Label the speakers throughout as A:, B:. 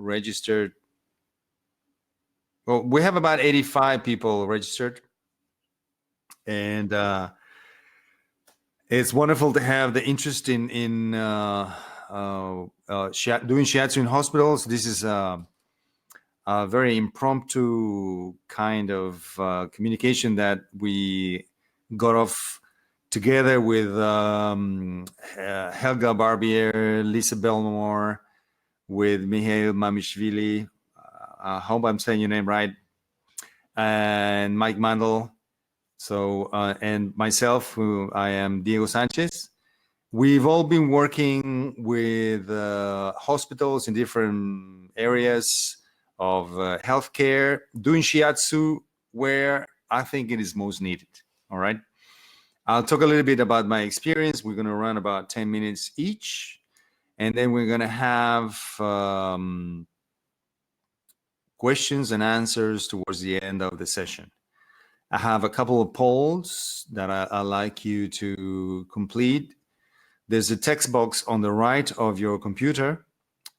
A: registered. Well, we have about 85 people registered, and it's wonderful to have the interest in doing shiatsu in hospitals. This is a very impromptu kind of communication that we got off together with Helga, Barbier, Leisa, Bellmore, with Mihael Mamyshchvili, I hope I'm saying your name right, and Mike Mandl. So, and myself, who I am Diego-Sanchez. We've all been working with hospitals in different areas of healthcare, doing shiatsu where I think it is most needed. All right. I'll talk a little bit about my experience. We're going to run about 10 minutes each, and then we're going to have questions and answers towards the end of the session. I have a couple of polls that I'd like you to complete. There's a text box on the right of your computer,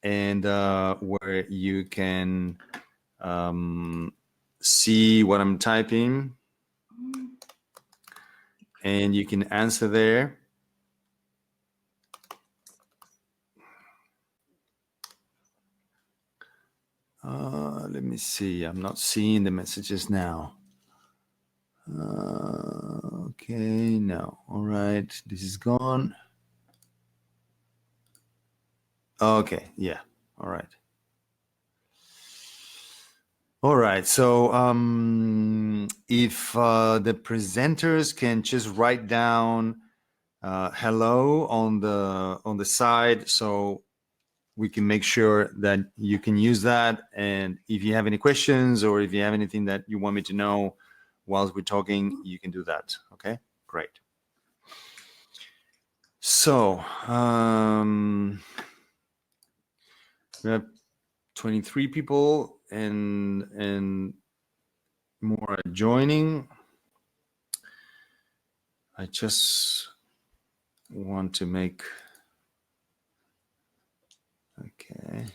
A: and where you can see what I'm typing, and you can answer there. Let me see. I'm not seeing the messages now. Okay, no. All right, this is gone. Okay, yeah. All right. All right. So if the presenters can just write down hello on the side, so we can make sure that you can use that. And if you have any questions or if you have anything that you want me to know whilst we're talking, you can do that. Okay, great. So we have 23 people and more are joining. I just want to make, okay.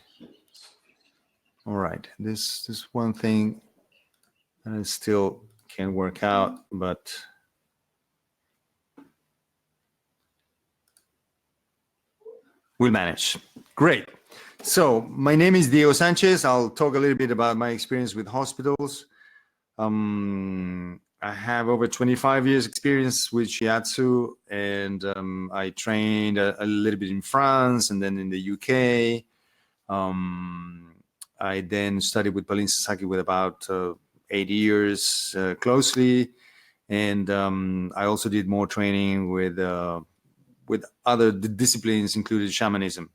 A: All right, this one thing that I still can't work out, but we'll manage. Great. So my name is Diego Sanchez. I'll talk a little bit about my experience with hospitals. I have over 25 years experience with shiatsu, and I trained a little bit in France and then in the UK. I then studied with Pauline Sasaki with about 8 years closely, and I also did more training with other disciplines, including shamanism.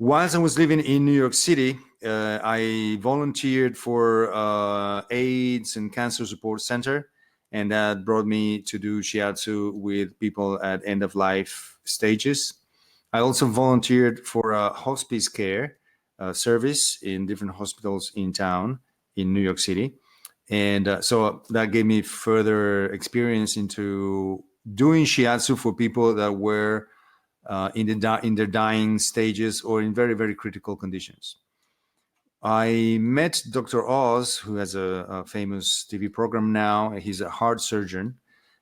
A: Whilst I was living in New York City, I volunteered for AIDS and Cancer Support Center, and that brought me to do shiatsu with people at end-of-life stages. I also volunteered for a hospice care service in different hospitals in town in New York City. And so that gave me further experience into doing shiatsu for people that were in their dying stages or in very, very critical conditions. I met Dr. Oz, who has a famous TV program now. He's a heart surgeon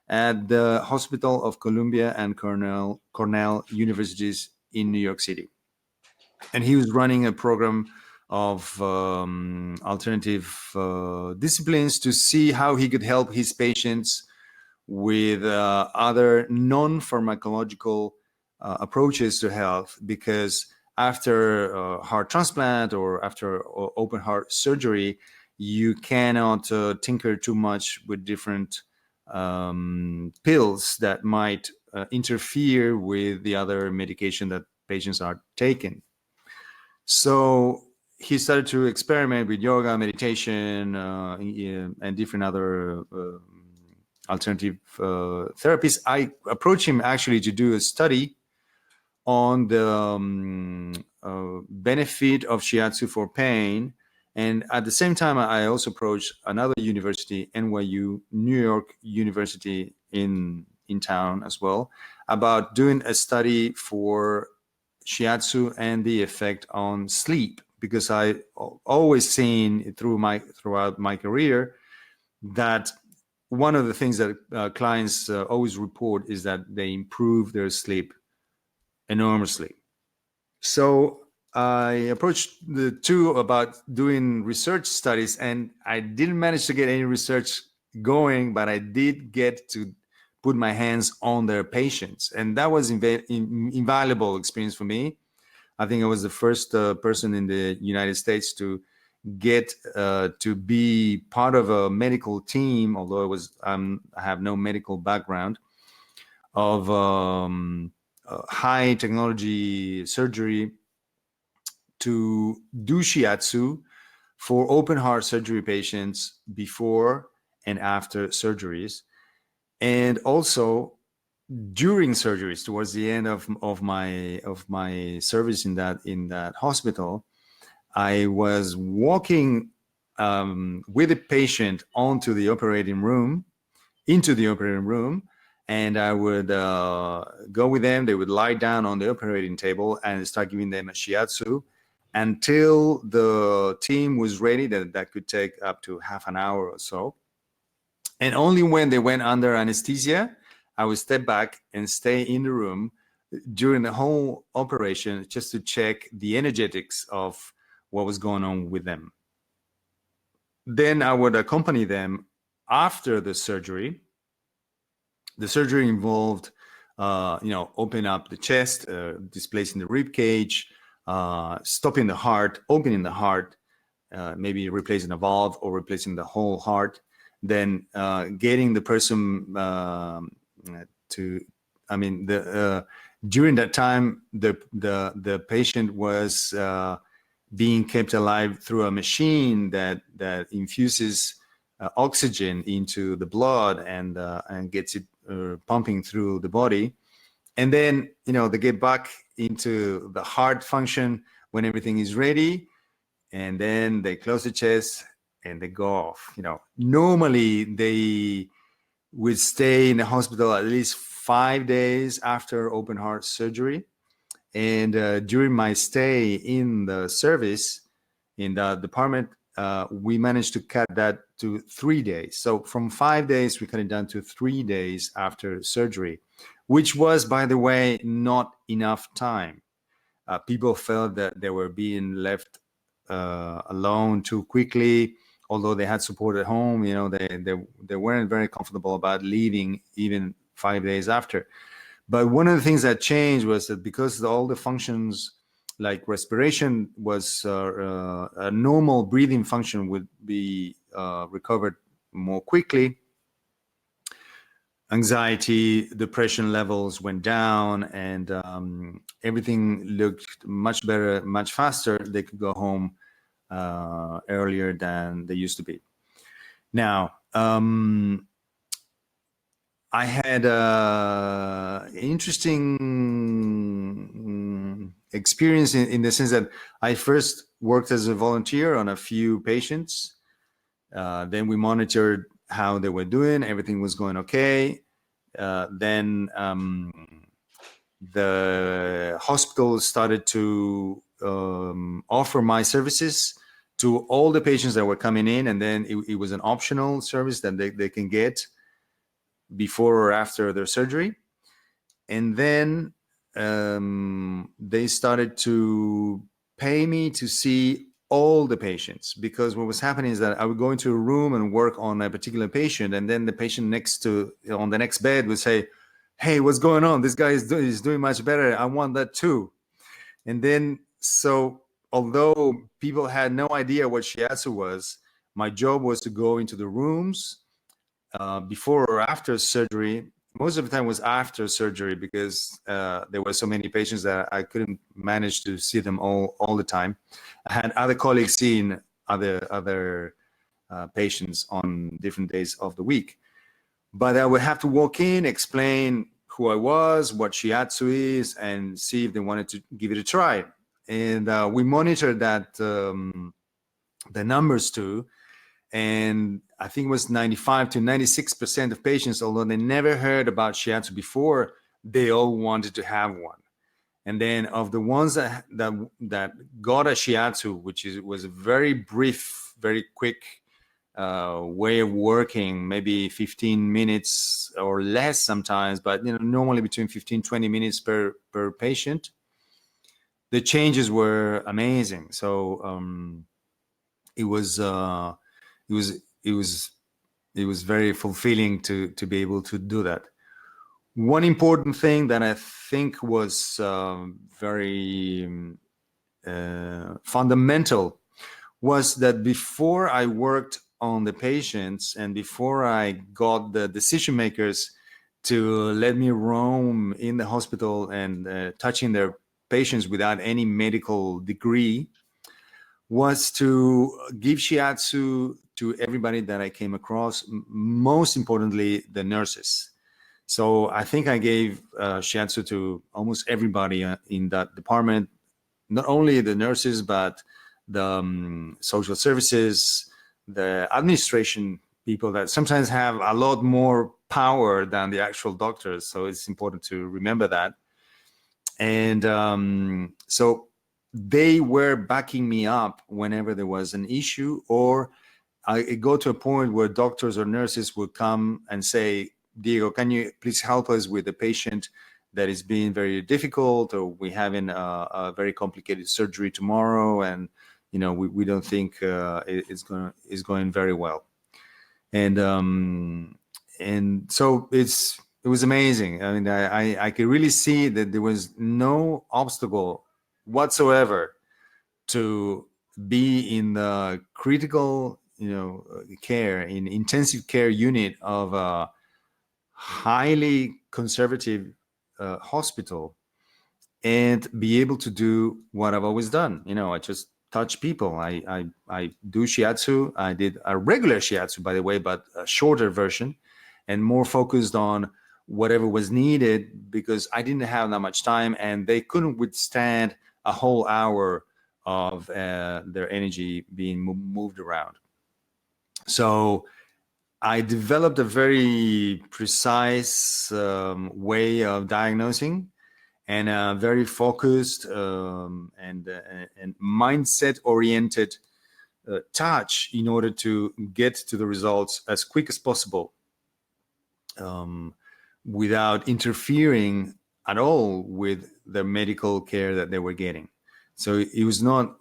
A: at the Hospital of Columbia and Cornell Universities in New York City. And he was running a program of alternative disciplines to see how he could help his patients with other non-pharmacological approaches to health, because after heart transplant or after open heart surgery, you cannot tinker too much with different pills that might interfere with the other medication that patients are taking. So he started to experiment with yoga, meditation, and different other alternative therapies. I approached him actually to do a study on the benefit of shiatsu for pain. And at the same time, I also approached another university, NYU, New York University in town as well, about doing a study for shiatsu and the effect on sleep. because I always seen throughout my career that one of the things that clients always report is that they improve their sleep enormously. So I approached the two about doing research studies, and I didn't manage to get any research going, but I did get to put my hands on their patients, and that was invaluable experience for me. I think I was the first person in the United States to get to be part of a medical team, although I have no medical background, of high technology surgery to do Shiatsu for open heart surgery patients before and after surgeries, and also during surgeries. Towards the end of my service in that hospital, I was walking with a patient into the operating room, and I would go with them. They would lie down on the operating table and start giving them a Shiatsu until the team was ready. That could take up to half an hour or so. And only when they went under anesthesia, I would step back and stay in the room during the whole operation just to check the energetics of what was going on with them. Then I would accompany them after the surgery. The surgery involved, opening up the chest, displacing the rib cage, stopping the heart, opening the heart, maybe replacing a valve or replacing the whole heart. Then getting the person during that time, the patient was being kept alive through a machine that infuses oxygen into the blood and gets it pumping through the body. And then, they get back into the heart function when everything is ready. And then they close the chest and they go off. Normally they would stay in the hospital at least 5 days after open heart surgery. And during my stay in the service, in the department, we managed to cut that to 3 days. So from 5 days, we cut it down to 3 days after surgery, which was, by the way, not enough time. People felt that they were being left alone too quickly, although they had support at home. They weren't very comfortable about leaving even 5 days after. But one of the things that changed was that because all the functions like respiration was a normal breathing function would be recovered more quickly, anxiety, depression levels went down, and everything looked much better, much faster. They could go home earlier than they used to be. Now, I had an interesting experience in the sense that I first worked as a volunteer on a few patients. Then we monitored how they were doing. Everything was going okay. Then the hospital started to offer my services to all the patients that were coming in, and then it was an optional service that they can get before or after their surgery. And then they started to pay me to see all the patients, because what was happening is that I would go into a room and work on a particular patient, and then the patient on the next bed would say, "Hey, what's going on? This guy is doing much better. I want that too." And then, so although people had no idea what Shiatsu was, my job was to go into the rooms before or after surgery. Most of the time was after surgery, because there were so many patients that I couldn't manage to see them all the time. I had other colleagues seeing other patients on different days of the week. But I would have to walk in, explain who I was, what Shiatsu is, and see if they wanted to give it a try. And we monitored that the numbers too. And I think it was 95 to 96% of patients, although they never heard about Shiatsu before, they all wanted to have one. And then of the ones that got a shiatsu, which was a very brief, very quick way of working, maybe 15 minutes or less sometimes, but normally between 15-20 minutes per patient. The changes were amazing. So it was very fulfilling to be able to do that. One important thing that I think was very fundamental was that before I worked on the patients and before I got the decision makers to let me roam in the hospital and touching their patients without any medical degree, was to give shiatsu to everybody that I came across, most importantly, the nurses. So I think I gave shiatsu to almost everybody in that department, not only the nurses, but the social services, the administration people that sometimes have a lot more power than the actual doctors. So it's important to remember that. And so they were backing me up whenever there was an issue, or I go to a point where doctors or nurses would come and say, Diego, can you please help us with a patient that is being very difficult, or we having a very complicated surgery tomorrow, and we don't think it's going very well. And so it was amazing. I mean, I could really see that there was no obstacle whatsoever to be in the critical, care, in intensive care unit of a highly conservative hospital and be able to do what I've always done. I just touch people. I do shiatsu. I did a regular shiatsu, by the way, but a shorter version and more focused on whatever was needed, because I didn't have that much time and they couldn't withstand a whole hour of their energy being moved around. So I developed a very precise way of diagnosing and a very focused and mindset-oriented touch in order to get to the results as quick as possible without interfering at all with the medical care that they were getting. So it was not,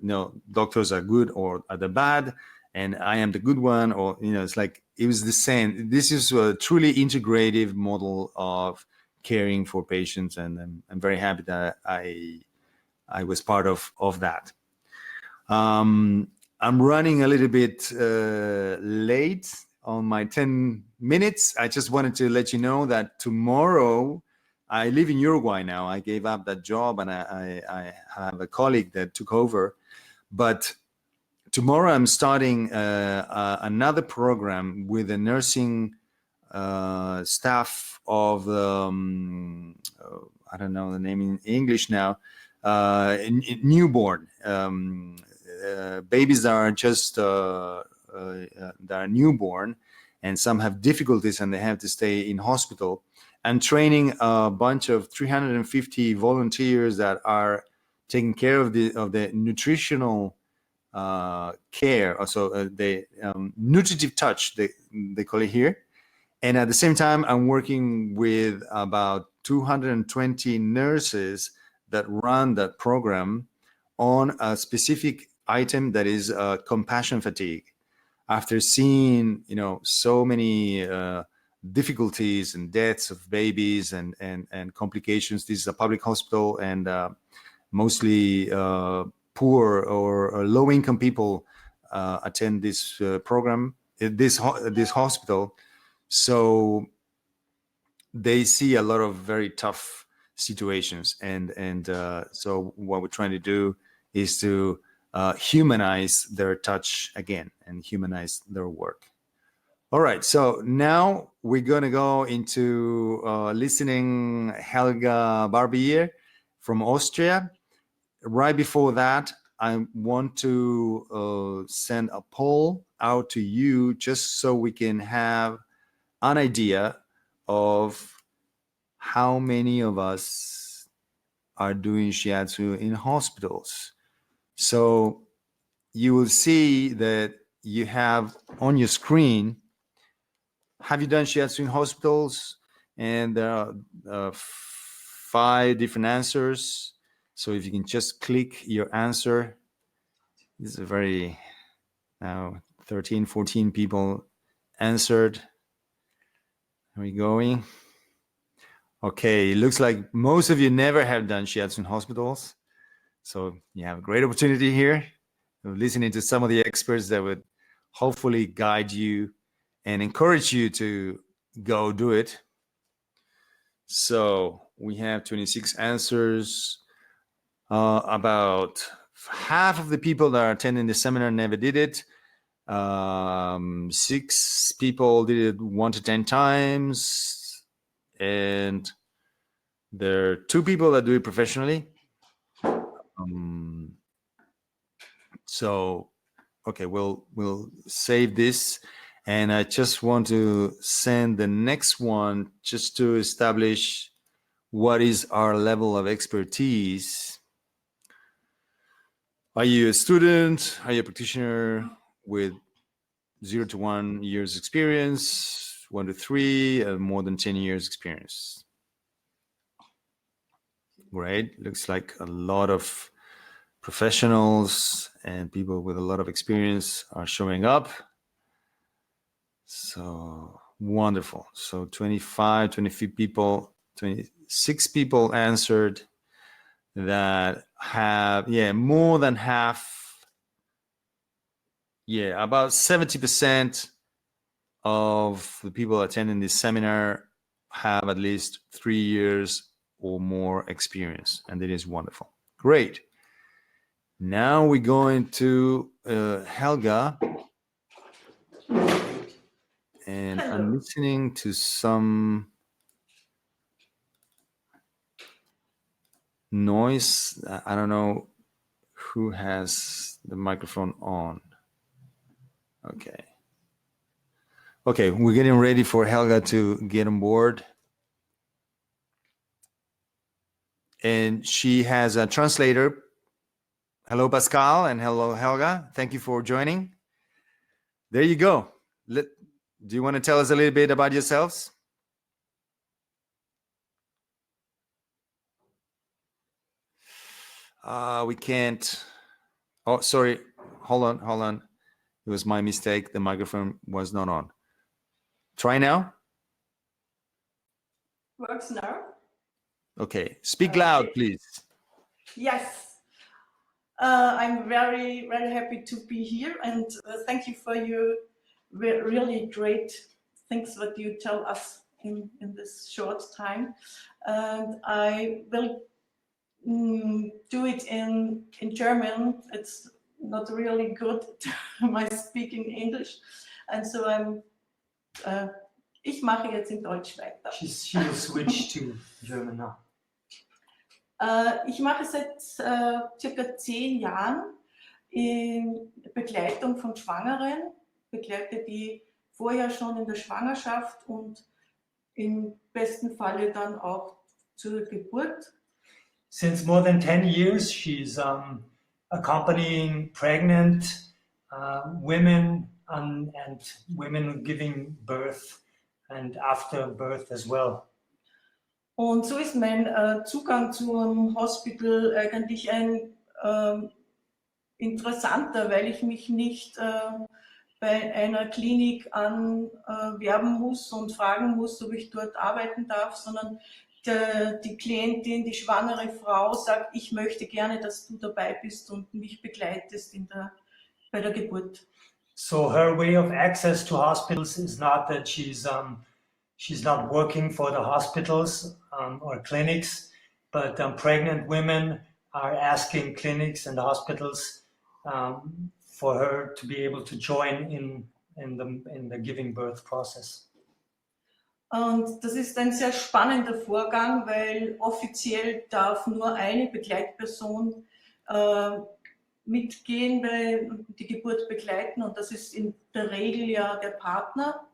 A: no, doctors are good or are the bad, and I am the good one, or, it's like, it was the same. This is a truly integrative model of caring for patients, and I'm very happy that I was part of that. I'm running a little bit late on my 10 minutes. I just wanted to let you know that tomorrow, I live in Uruguay now. I gave up that job and I have a colleague that took over. But tomorrow I'm starting another program with the nursing staff of, I don't know the name in English now, newborn. Babies that are just that are newborn, and some have difficulties and they have to stay in hospital, and training a bunch of 350 volunteers that are taking care of the nutritional care, also the nutritive touch, they call it here. And at the same time, I'm working with about 220 nurses that run that program on a specific item that is compassion fatigue. After seeing, so many difficulties and deaths of babies and complications, this is a public hospital, and mostly poor or low-income people attend this program, this hospital. So they see a lot of very tough situations, and so what we're trying to do is to humanize their touch again and humanize their work. All right, so now we're going to go into listening Helga Barbier from Austria. Right before that, I want to send a poll out to you just so we can have an idea of how many of us are doing Shiatsu in hospitals. So you will see that you have on your screen, have you done Shiatsu in hospitals? And there are 5 different answers. So if you can just click your answer, this is a very, now 13, 14 people answered. Are we going? Okay, it looks like most of you never have done Shiatsu in hospitals. So you have a great opportunity here of listening to some of the experts that would hopefully guide you and encourage you to go do it. So we have 26 answers. About half of the people that are attending the seminar never did it. 6 people did it 1 to 10 times. And there are 2 people that do it professionally. So, okay, we'll save this. And I just want to send the next one just to establish what is our level of expertise. Are you a student? Are you a practitioner with 0 to 1 years experience, 1 to 3, more than 10 years experience? Great. Looks like a lot of professionals and people with a lot of experience are showing up. So wonderful. So 25, 23 people, 26 people answered that have, more than half, about 70% of the people attending this seminar have at least 3 years or more experience, and it is wonderful. Great. Now we're going to Helga, and hello. I'm listening to some noise. I don't know who has the microphone on. Okay, we're getting ready for Helga to get on board. And she has a translator. Hello, Pascal, and hello, Helga. Thank you for joining. There you go. Do you want to tell us a little bit about yourselves? We can't. Oh, sorry. Hold on. It was my mistake. The microphone was not on. Try now.
B: Works now.
A: Okay. Speak loud, please.
B: Yes. I'm very, very happy to be here, and thank you for your really great things that you tell us in this short time. And I will do it in German. It's not really good my speaking English, and so ich mache jetzt in Deutsch weiter.
C: She will switch to German now.
B: Ich mache seit circa 10 Jahren in Begleitung von Schwangeren, begleite die vorher schon in der Schwangerschaft und im besten Falle dann auch zur Geburt.
C: Since more than 10 years, she's accompanying pregnant women and women giving birth and after birth as well.
B: Und so ist mein Zugang zum Hospital eigentlich ein interessanter, weil ich mich nicht bei einer Klinik anwerben muss und fragen muss, ob ich dort arbeiten darf, sondern die Klientin, die schwangere Frau sagt, ich möchte gerne, dass du dabei bist und mich begleitest bei der Geburt.
C: So her way of access to hospitals is not that she's not working for the hospitals or clinics, but pregnant women are asking clinics and hospitals for her to be able to join in the giving birth process.
B: Und das ist ein sehr spannender Vorgang, weil offiziell darf nur eine Begleitperson mitgehen, die Geburt begleiten, und das ist in der Regel ja der Partner.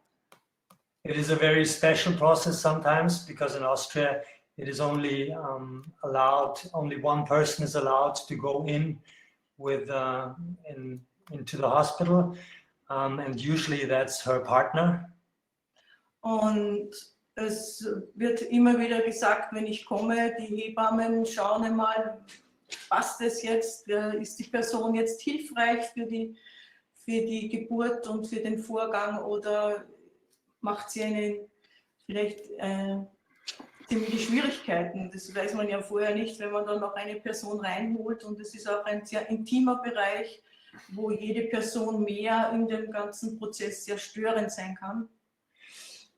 C: It is a very special process sometimes because in Austria it is only only one person is allowed to go in with into the hospital, and usually that's her partner.
B: Und es wird immer wieder gesagt, wenn ich komme, die Hebammen schauen einmal, passt es jetzt, ist die Person jetzt hilfreich für die Geburt und für den Vorgang oder macht sie vielleicht ziemliche Schwierigkeiten. Das weiß man ja vorher nicht, wenn man dann noch eine Person reinholt, und es ist auch ein sehr intimer Bereich, wo jede Person mehr in dem ganzen Prozess sehr störend sein kann.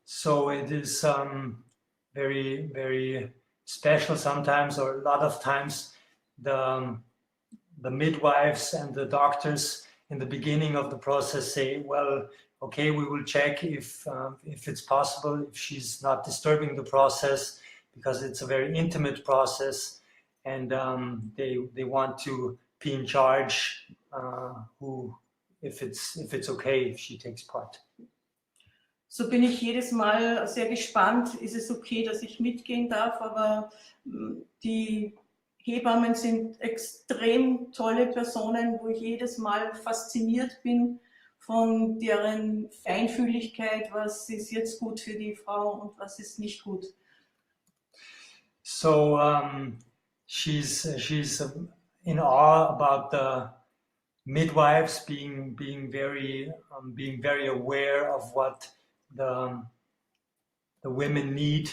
C: So it is very, very special sometimes, or a lot of times the midwives and the doctors in the beginning of the process say, well, okay, we will check if it's possible, if she's not disturbing the process, because it's a very intimate process, and they want to be in charge if it's okay if she takes part.
B: So bin ich jedes Mal sehr gespannt, ist es okay, dass ich mitgehen darf, aber die Hebammen sind extrem tolle Personen, wo ich jedes Mal fasziniert bin von deren Feinfühligkeit, was ist jetzt gut für die Frau und was ist nicht gut.
C: So she's in awe about the midwives being very aware of what the women need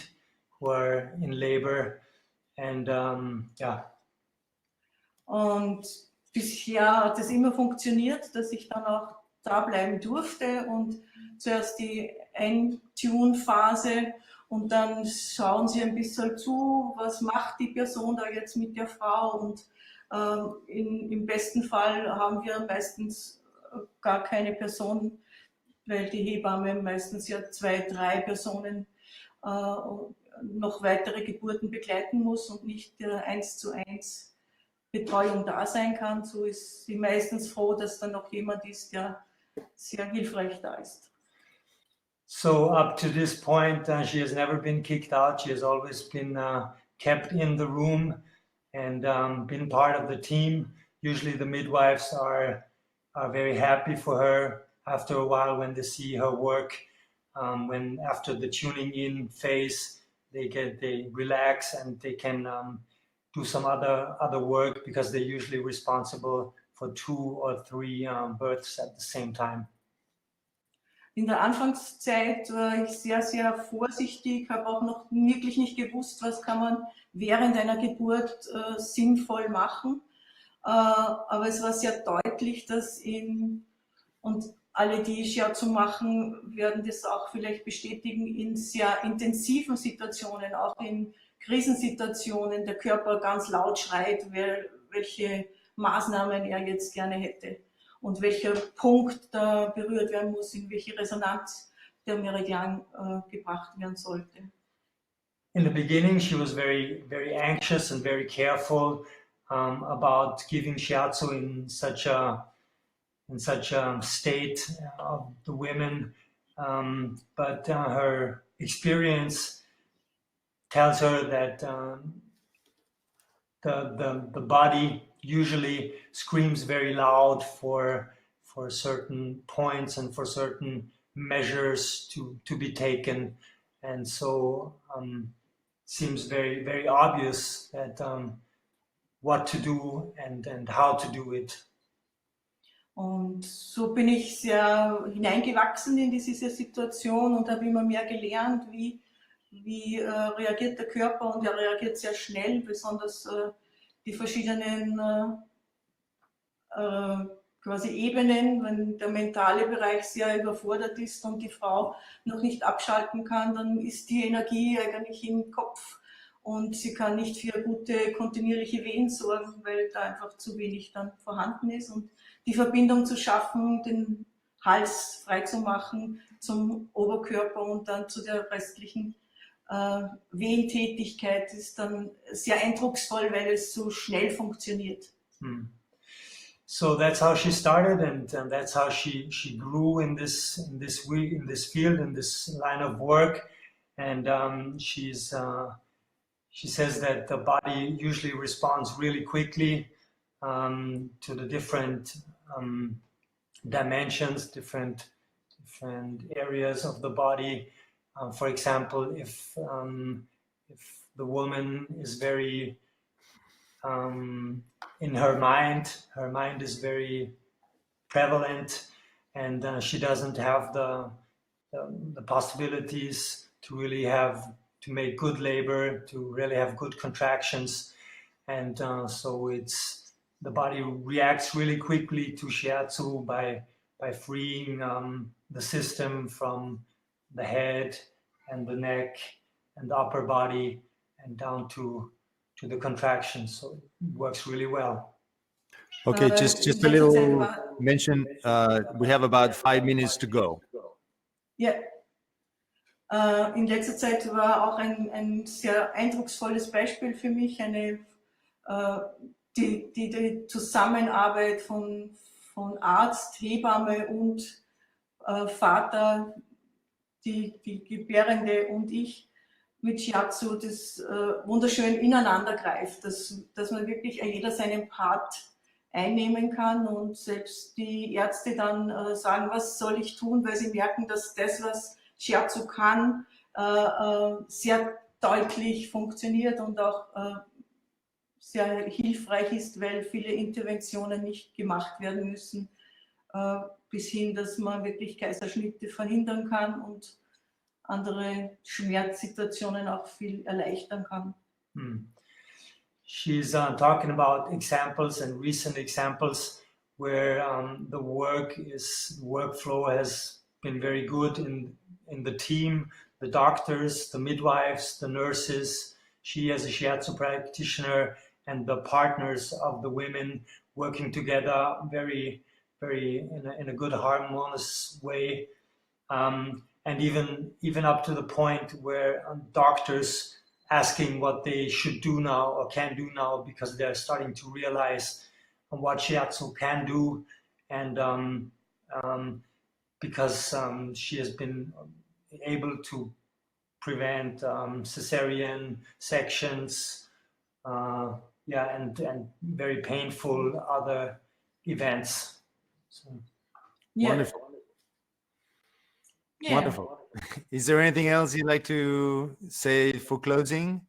C: who are in labor, and
B: Und bisher hat es immer funktioniert, dass ich dann auch da bleiben durfte, und zuerst die Eintune-Phase, und dann schauen sie ein bisschen zu, was macht die Person da jetzt mit der Frau, und im besten Fall haben wir meistens gar keine Person, weil die Hebamme meistens ja 2, 3 Personen noch weitere Geburten begleiten muss und nicht 1:1 Betreuung da sein kann. So ist sie meistens froh, dass dann noch jemand ist, der sehr hilfreich da ist.
C: So up to this point, she has never been kicked out. She has always been kept in the room and been part of the team. Usually the midwives are very happy for her after a while when they see her work. When after the tuning in phase, they relax and they can do some other work, because they're usually responsible for 2 or 3 births at the same time.
B: In der Anfangszeit war ich sehr, sehr vorsichtig, habe auch noch wirklich nicht gewusst, was kann man während einer Geburt sinnvoll machen. Aber es war sehr deutlich, dass und alle, die Shiatsu machen, werden das auch vielleicht bestätigen, in sehr intensiven Situationen, auch in Krisensituationen, der Körper ganz laut schreit, welche Maßnahmen er jetzt gerne hätte und welcher Punkt da berührt werden muss, in welche Resonanz der Meridian gebracht werden sollte.
C: In the beginning, she was very, very anxious and very careful about giving Shiatsu in such a state of the women, but her experience tells her that the body usually screams very loud for certain points and for certain measures to be taken, and so seems very, very obvious that what to do and how to do it.
B: Und so bin ich sehr hineingewachsen in diese Situation und habe immer mehr gelernt, wie reagiert der Körper, und er reagiert sehr schnell, besonders die verschiedenen quasi Ebenen. Wenn der mentale Bereich sehr überfordert ist und die Frau noch nicht abschalten kann, dann ist die Energie eigentlich im Kopf und sie kann nicht für gute kontinuierliche Wehen sorgen, weil da einfach zu wenig dann vorhanden ist, und die Verbindung zu schaffen, den Hals freizumachen zum Oberkörper und dann zu der restlichen Wehentätigkeit ist dann sehr eindrucksvoll, weil es so schnell funktioniert.
C: So that's how she started, and that's how she grew in this field, in this line of work, and she's She says that the body usually responds really quickly to the different dimensions, different areas of the body. For example, if the woman is very in her mind is very prevalent, and she doesn't have the possibilities to really to make good labor, to really have good contractions, and so the body reacts really quickly to Shiatsu by freeing the system from the head and the neck and the upper body and down to the contractions. So it works really well.
A: Okay, just a little mention. We have about 5 minutes to go.
B: Ja. In letzter Zeit war auch ein sehr eindrucksvolles Beispiel für mich, die Zusammenarbeit von Arzt, Hebamme und Vater, die Gebärende und ich mit Shiatsu, das wunderschön ineinander greift, dass man wirklich jeder seinen Part einnehmen kann und selbst die Ärzte dann sagen, was soll ich tun, weil sie merken, dass das, was Shiatsu kann, sehr deutlich funktioniert und auch sehr hilfreich ist, weil viele Interventionen nicht gemacht werden müssen, bis hin, dass man wirklich Kaiserschnitte verhindern kann und andere Schmerzsituationen auch viel erleichtern kann.
C: She's talking about examples and recent examples where the workflow has been very good in the team, the doctors, the midwives, the nurses, she as a Shiatsu practitioner, and the partners of the women working together very, very in a good harmonious way. And even up to the point where doctors asking what they should do now or can do now because they're starting to realize what Shiatsu can do, and because she has been able to prevent cesarean sections, and very painful other events. So.
B: Yeah.
A: Wonderful.
B: Yeah.
A: Wonderful. Is there anything else you'd like to say for closing?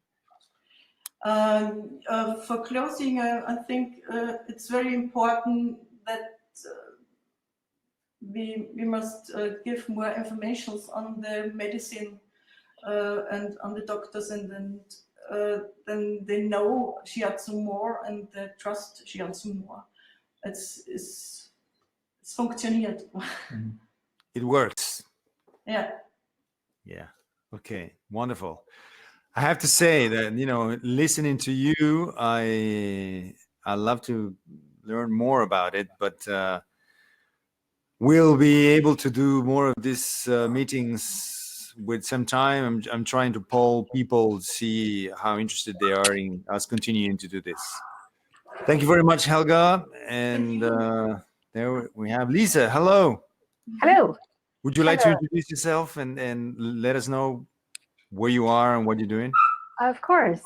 B: For closing, I think it's very important that we must give more information on the medicine and on the doctors, and then they know Shiatsu more and they trust Shiatsu more. It's funktioniert.
A: It works.
B: Yeah.
A: Yeah. Okay. Wonderful. I have to say that, listening to you, I love to learn more about it, but we'll be able to do more of these meetings with some time. I'm trying to poll people, see how interested they are in us continuing to do this. Thank you very much, Helga. And there we have Leisa. Hello.
D: Hello.
A: Would you like to introduce yourself and let us know where you are and what you're doing?
D: Of course.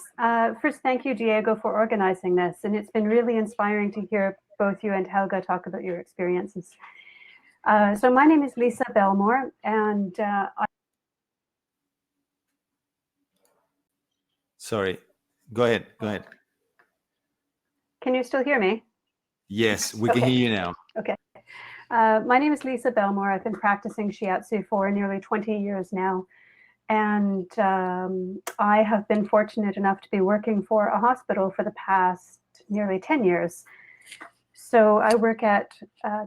D: First, thank you, Diego, for organizing this. And it's been really inspiring to hear both you and Helga talk about your experiences. So my name is Leisa Bellmore, and
A: Sorry. Go ahead.
D: Can you still hear me?
A: Yes, we can hear you now.
D: Okay. My name is Leisa Bellmore. I've been practicing Shiatsu for nearly 20 years now. And I have been fortunate enough to be working for a hospital for the past nearly 10 years. So I work at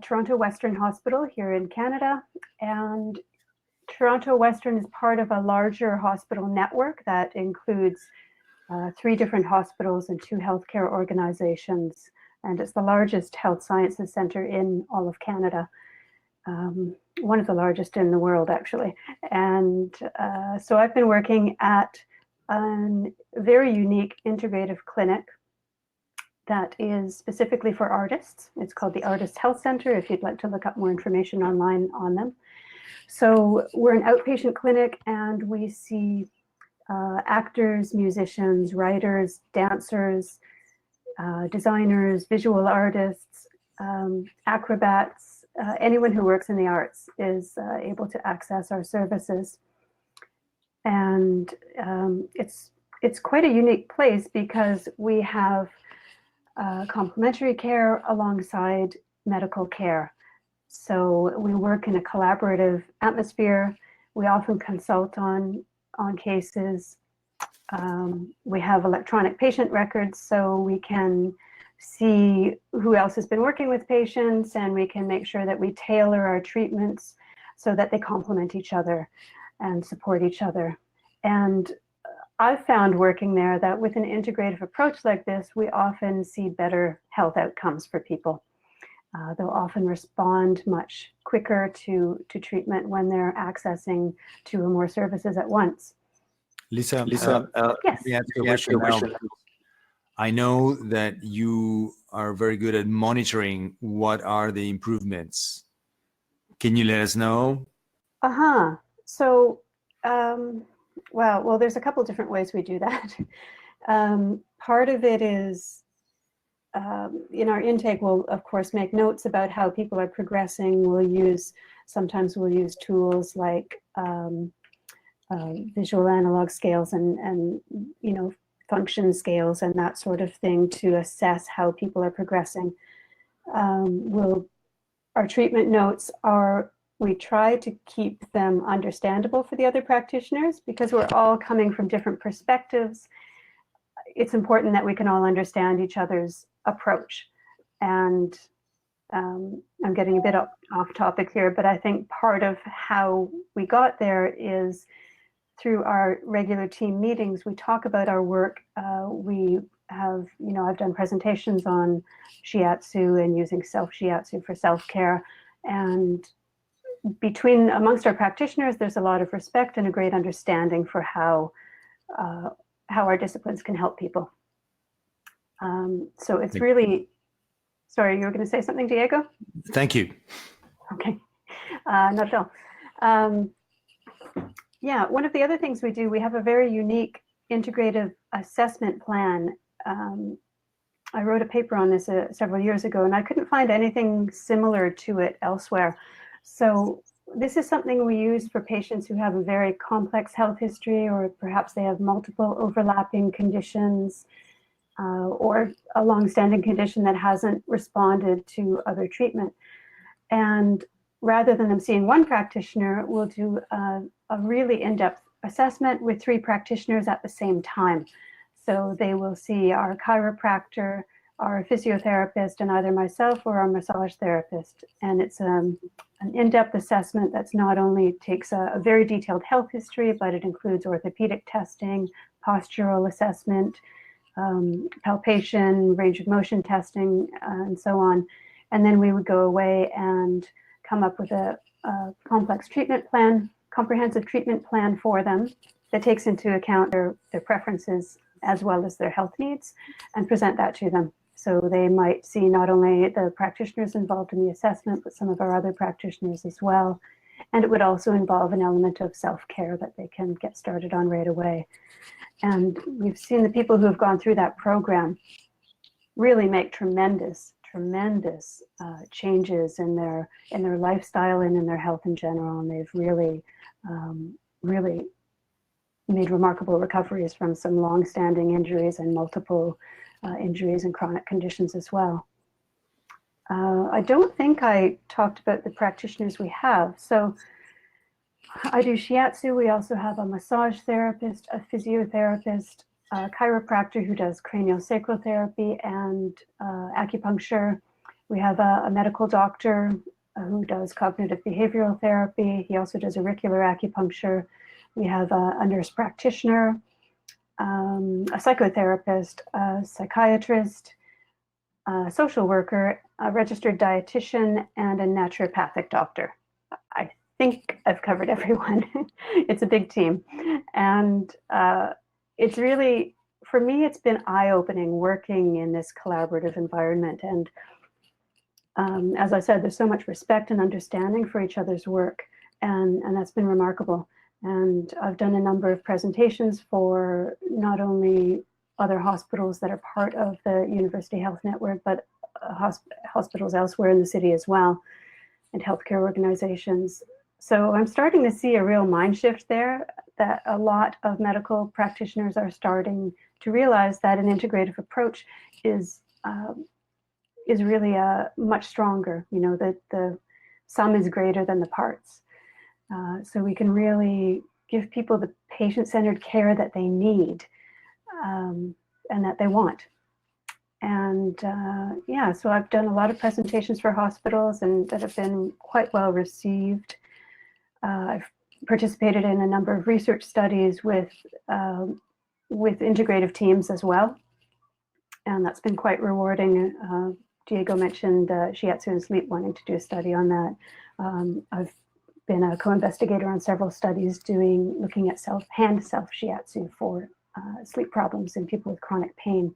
D: Toronto Western Hospital here in Canada, and Toronto Western is part of a larger hospital network that includes 3 different hospitals and 2 healthcare organizations. And it's the largest health sciences center in all of Canada. One of the largest in the world, actually. And so I've been working at a very unique integrative clinic that is specifically for artists. It's called the Artist Health Center, if you'd like to look up more information online on them. So we're an outpatient clinic, and we see actors, musicians, writers, dancers, designers, visual artists, acrobats, anyone who works in the arts is able to access our services. And it's quite a unique place because we have complementary care alongside medical care. So we work in a collaborative atmosphere. We often consult on cases. We have electronic patient records, so we can see who else has been working with patients, and we can make sure that we tailor our treatments so that they complement each other and support each other. And I've found working there that with an integrative approach like this, we often see better health outcomes for people. They'll often respond much quicker to treatment when they're accessing two or more services at once.
A: Lisa,
D: Yes.
A: let me ask you a question. I know that you are very good at monitoring what are the improvements. Can you let us know?
D: So, well, there's a couple different ways we do that. Part of it is in our intake, we'll of course make notes about how people are progressing. Sometimes we'll use tools like visual analog scales and function scales and that sort of thing to assess how people are progressing. Our treatment notes we try to keep them understandable for the other practitioners because we're all coming from different perspectives. It's important that we can all understand each other's approach. And I'm getting a bit off topic here, but I think part of how we got there is through our regular team meetings. We talk about our work. We have, I've done presentations on Shiatsu and using self-Shiatsu for self-care. And amongst our practitioners, there's a lot of respect and a great understanding for how our disciplines can help people. So it's really, sorry, you were going to say something, Diego?
A: Thank you.
D: Okay, not at all. Yeah, one of the other things we do, we have a very unique integrative assessment plan. I wrote a paper on this several years ago, and I couldn't find anything similar to it elsewhere. So this is something we use for patients who have a very complex health history, or perhaps they have multiple overlapping conditions, or a long-standing condition that hasn't responded to other treatment. And rather than them seeing one practitioner, we'll do a really in-depth assessment with 3 practitioners at the same time. So they will see our chiropractor, our physiotherapist, and either myself or our massage therapist. And it's an in-depth assessment that's not only takes a very detailed health history, but it includes orthopedic testing, postural assessment, palpation, range of motion testing, and so on. And then we would go away and come up with a complex treatment plan, comprehensive treatment plan for them that takes into account their preferences as well as their health needs, and present that to them. So they might see not only the practitioners involved in the assessment, but some of our other practitioners as well. And it would also involve an element of self-care that they can get started on right away. And we've seen the people who have gone through that program really make tremendous changes in their lifestyle and in their health in general. And they've really made remarkable recoveries from some long-standing injuries and multiple injuries and chronic conditions as well. I don't think I talked about the practitioners we have. So I do Shiatsu. We also have a massage therapist, a physiotherapist, a chiropractor who does craniosacral therapy and acupuncture. We have a medical doctor who does cognitive behavioral therapy. He also does auricular acupuncture. We have a nurse practitioner, a psychotherapist, a psychiatrist, a social worker, a registered dietitian, and a naturopathic doctor. I think I've covered everyone. It's a big team. And it's really, for me, it's been eye-opening working in this collaborative environment. And as I said, there's so much respect and understanding for each other's work. And that's been remarkable. And I've done a number of presentations for not only other hospitals that are part of the University Health Network, but hospitals elsewhere in the city as well, and healthcare organizations. So I'm starting to see a real mind shift there, that a lot of medical practitioners are starting to realize that an integrative approach is really much stronger. You know, that the sum is greater than the parts. So we can really give people the patient-centered care that they need and that they want. And yeah, so I've done a lot of presentations for hospitals and that have been quite well received. I've participated in a number of research studies with integrative teams as well. And that's been quite rewarding. Diego mentioned Shiatsu and sleep, wanting to do a study on that. I've been a co-investigator on several studies looking at hand self Shiatsu for sleep problems in people with chronic pain.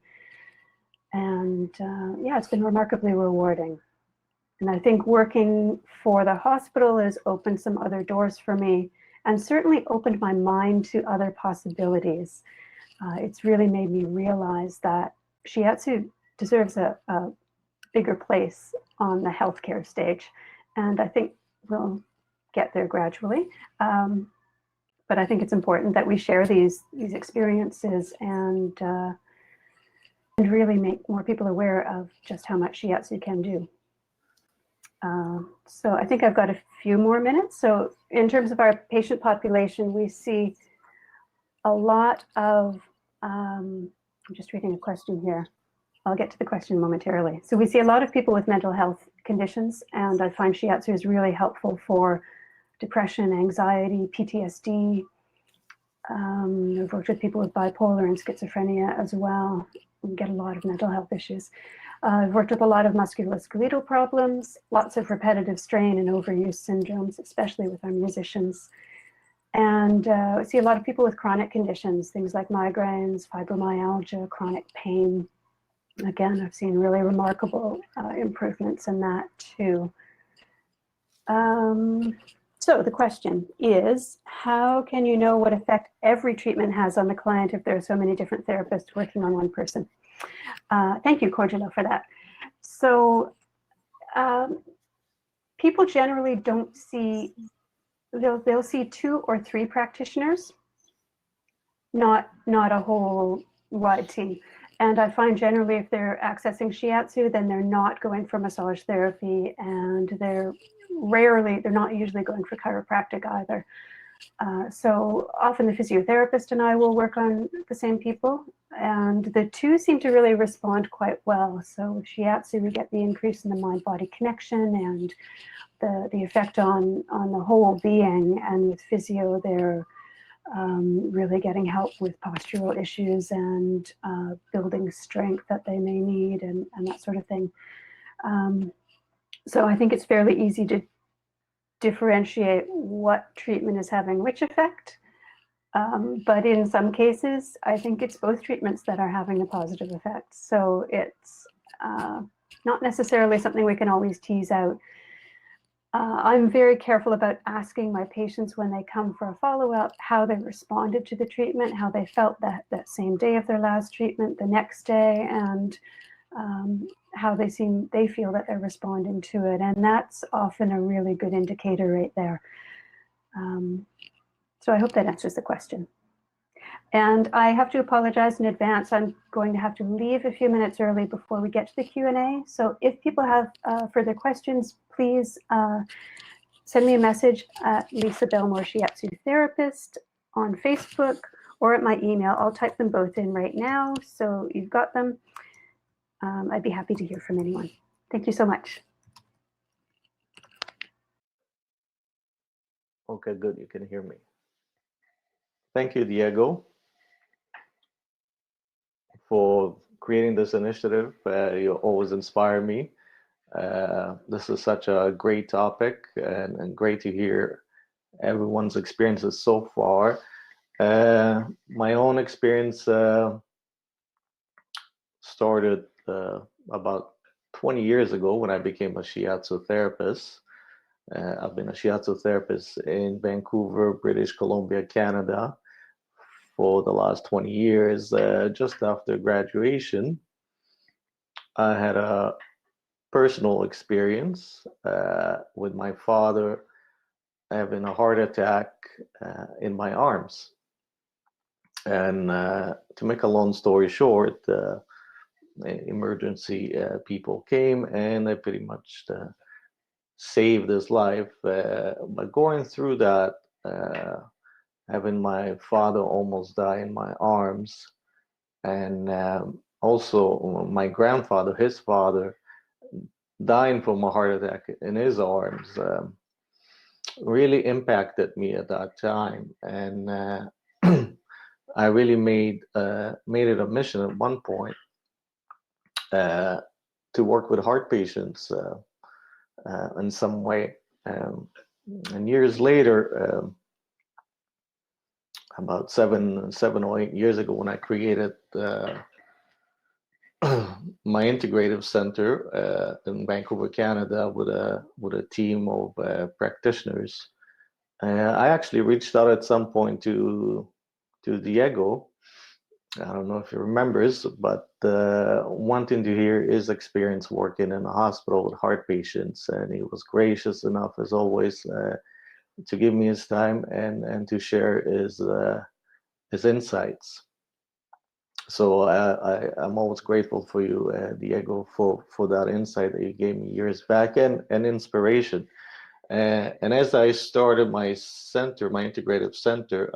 D: And yeah, it's been remarkably rewarding. And I think working for the hospital has opened some other doors for me and certainly opened my mind to other possibilities. It's really made me realize that Shiatsu deserves a bigger place on the healthcare stage. And I think we'll get there gradually. But I think it's important that we share these experiences and really make more people aware of just how much Shiatsu can do. So I think I've got a few more minutes. So in terms of our patient population, we see a lot of, I'm just reading a question here. I'll get to the question momentarily. So we see a lot of people with mental health conditions, and I find Shiatsu is really helpful for depression, anxiety, PTSD. I've worked with people with bipolar and schizophrenia as well. We get a lot of mental health issues. I've worked with a lot of musculoskeletal problems, lots of repetitive strain and overuse syndromes, especially with our musicians. And I see a lot of people with chronic conditions, things like migraines, fibromyalgia, chronic pain. Again, I've seen really remarkable improvements in that too. So the question is, how can you know what effect every treatment has on the client if there are so many different therapists working on one person? Thank you, Corgilo, for that. So people generally don't see, they'll see 2 or 3 practitioners, not a whole wide team. And I find generally if they're accessing Shiatsu, then they're not going for massage therapy, and they're not usually going for chiropractic either. So often the physiotherapist and I will work on the same people, and the 2 seem to really respond quite well. So with Shiatsu, we get the increase in the mind-body connection and the effect on the whole being, and with physio, they're really getting help with postural issues and building strength that they may need and that sort of thing. So I think it's fairly easy to differentiate what treatment is having which effect. But in some cases, I think it's both treatments that are having a positive effect. So it's not necessarily something we can always tease out. I'm very careful about asking my patients when they come for a follow-up how they responded to the treatment, how they felt that same day of their last treatment, the next day, and how they feel that they're responding to it. And that's often a really good indicator right there. So I hope that answers the question. And I have to apologize in advance. I'm going to have to leave a few minutes early before we get to the Q&A. So if people have further questions, please send me a message at Leisa Bellmore Shiatsu Therapist on Facebook or at my email. I'll type them both in right now, so you've got them. I'd be happy to hear from anyone. Thank you so much.
E: Okay, good. You can hear me. Thank you, Diego, for creating this initiative. You always inspire me. This is such a great topic, and great to hear everyone's experiences so far. My own experience started about 20 years ago when I became a Shiatsu therapist. I've been a Shiatsu therapist in Vancouver, British Columbia, Canada for the last 20 years. Just after graduation, I had a personal experience with my father having a heart attack in my arms. And to make a long story short, emergency people came and they pretty much saved his life. But going through that, having my father almost die in my arms, and also my grandfather, his father, dying from a heart attack in his arms, really impacted me at that time. And I really made it a mission at one point to work with heart patients in some way. And years later, about seven or 8 years ago, when I created my integrative center in Vancouver, Canada, with a team of practitioners, I actually reached out at some point to Diego. I don't know if he remembers, but wanting to hear his experience working in a hospital with heart patients, and he was gracious enough, as always, to give me his time and to share his insights. So I'm always grateful for you, Diego, for that insight that you gave me years back, and inspiration. And as I started my center, my integrative center,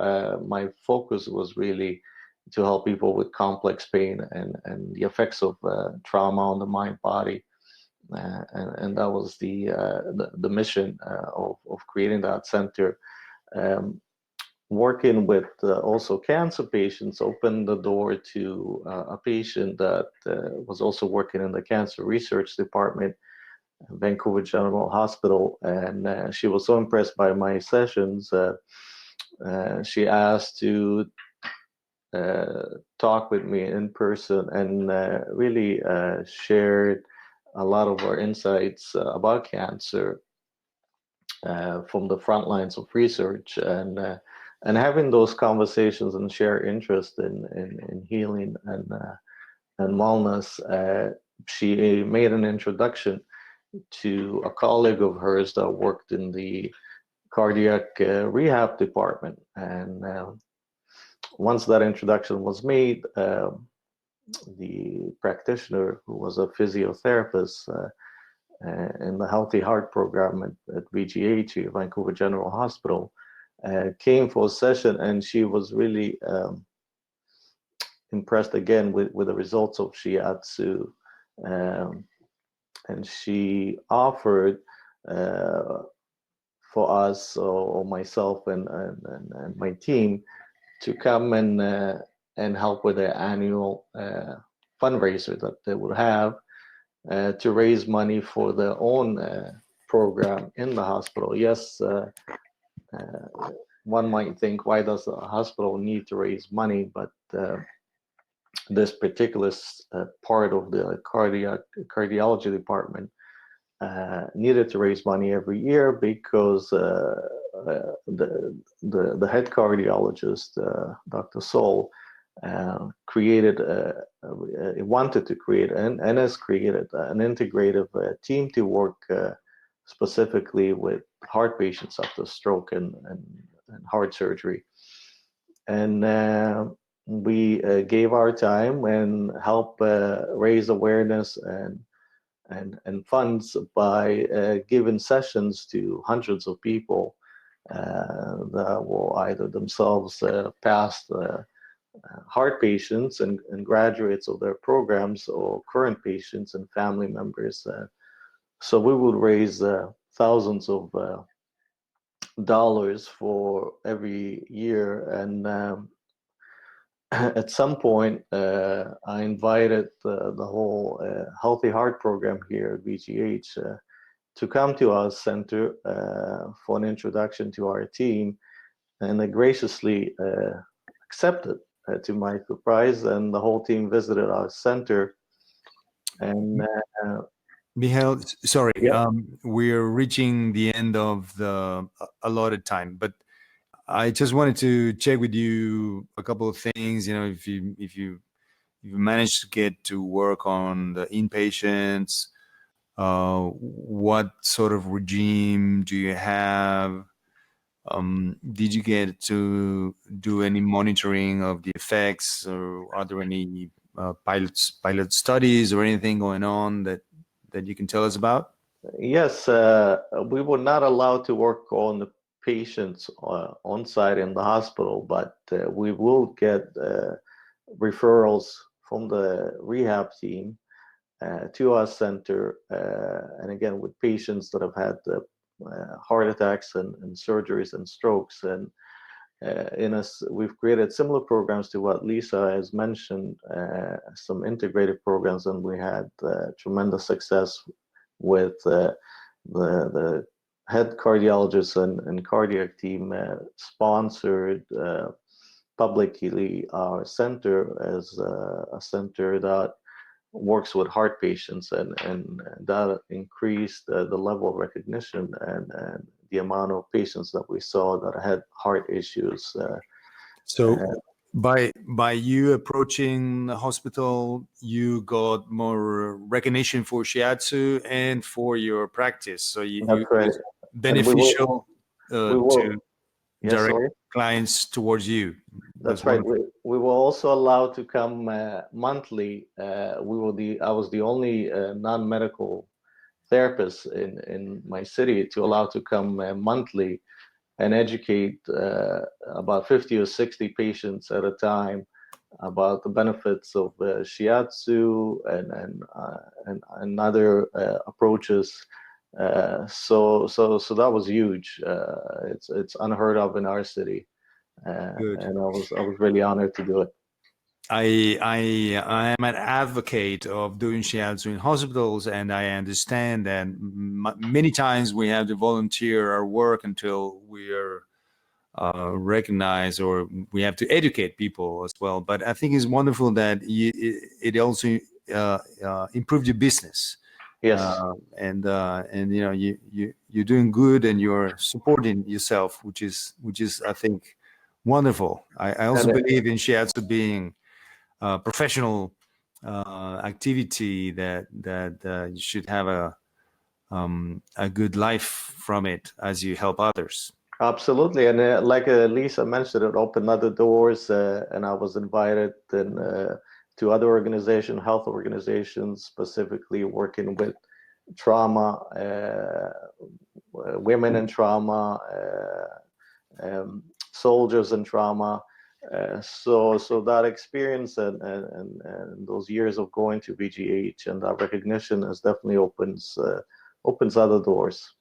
E: my focus was really to help people with complex pain and the effects of trauma on the mind body. And that was the mission of creating that center. Working with also cancer patients opened the door to a patient that was also working in the cancer research department, Vancouver General Hospital, and she was so impressed by my sessions, she asked to talk with me in person, and really shared a lot of our insights about cancer from the front lines of research, and having those conversations and share interest in healing and wellness. She made an introduction to a colleague of hers that worked in the cardiac rehab department, and once that introduction was made, the practitioner, who was a physiotherapist in the Healthy Heart program at VGH, Vancouver General Hospital, came for a session, and she was really impressed again with the results of Shiatsu. And she offered for us, or myself and my team, to come and help with the annual fundraiser that they would have to raise money for their own program in the hospital. Yes, one might think, why does the hospital need to raise money? But this particular part of the cardiology department needed to raise money every year, because the head cardiologist, Dr. Sol, wanted to create and has created an integrative team to work specifically with heart patients after stroke and heart surgery. And we gave our time and helped raise awareness and funds by giving sessions to hundreds of people that will either themselves past heart patients and graduates of their programs, or current patients and family members. So we would raise thousands of dollars for every year. And at some point, I invited the whole Healthy Heart program here at VGH to come to our center for an introduction to our team, and they graciously accepted, to my surprise, and the whole team visited our center. And
A: Mihael, sorry,
E: Yeah.
A: we're reaching the end of the allotted time, but I just wanted to check with you a couple of things. You know, if you managed to get to work on the inpatients, what sort of regime do you have? Did you get to do any monitoring of the effects, or are there any pilot studies or anything going on that you can tell us about?
E: Yes, we were not allowed to work on the patients on site in the hospital, but we will get referrals from the rehab team to our center, and again with patients that have had heart attacks and surgeries and strokes. And we've created similar programs to what Leisa has mentioned, some integrated programs, and we had tremendous success with the head cardiologist and cardiac team sponsored publicly our center as a center that works with heart patients, and that increased the level of recognition and the amount of patients that we saw that had heart issues.
A: So by you approaching the hospital, you got more recognition for Shiatsu and for your practice. So
E: That's right.
A: Beneficial to
E: Yes,
A: direct
E: sorry?
A: clients towards you.
E: That's right. We were also allowed to come monthly. I was the only non-medical therapist in my city to allow to come monthly and educate about 50 or 60 patients at a time about the benefits of Shiatsu and other approaches. So that was huge. It's unheard of in our city,
A: Good.
E: and I was really honored to do it.
A: I am an advocate of doing Shiatsu in hospitals, and I understand that many times we have to volunteer our work until we are recognized, or we have to educate people as well. But I think it's wonderful that it also improved your business.
E: Yes.
A: And you know, you're doing good, and you're supporting yourself, which is I think wonderful. I also believe in Shiatsu being professional activity that you should have a good life from it as you help others.
E: Absolutely, and like Leisa mentioned, it opened other doors, and I was invited to other organizations, health organizations, specifically working with trauma, women in trauma, soldiers in trauma. So that experience and those years of going to VGH and that recognition has definitely opens other doors.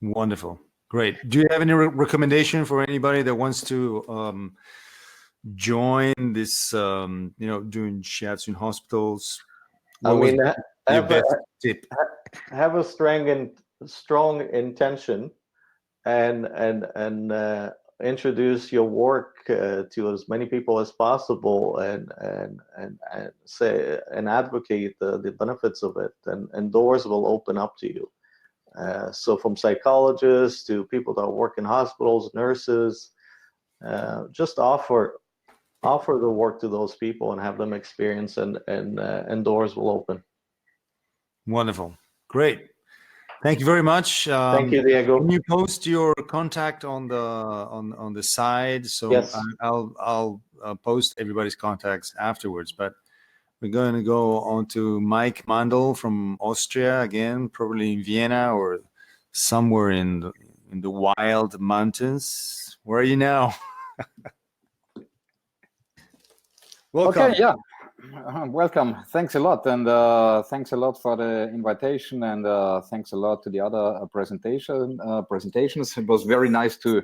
A: Wonderful, great. Do you have any recommendation for anybody that wants to join this? You know, doing Shiatsu in hospitals.
E: I mean,
A: tip?
E: Have a strong intention, and introduce your work to as many people as possible, and say and advocate the benefits of it, and doors will open up to you. So from psychologists to people that work in hospitals, nurses, just offer the work to those people and have them experience, and doors will open.
A: Wonderful, great. Thank you very much.
E: Thank you, Diego.
A: Can you post your contact on the side? So
E: yes.
A: I'll post everybody's contacts afterwards. But we're going to go on to Mike Mandl from Austria again, probably in Viena or somewhere in the wild mountains. Where are you now? Welcome.
F: Okay, yeah. Welcome. Thanks a lot, and thanks a lot for the invitation, and thanks a lot to the other presentations. It was very nice to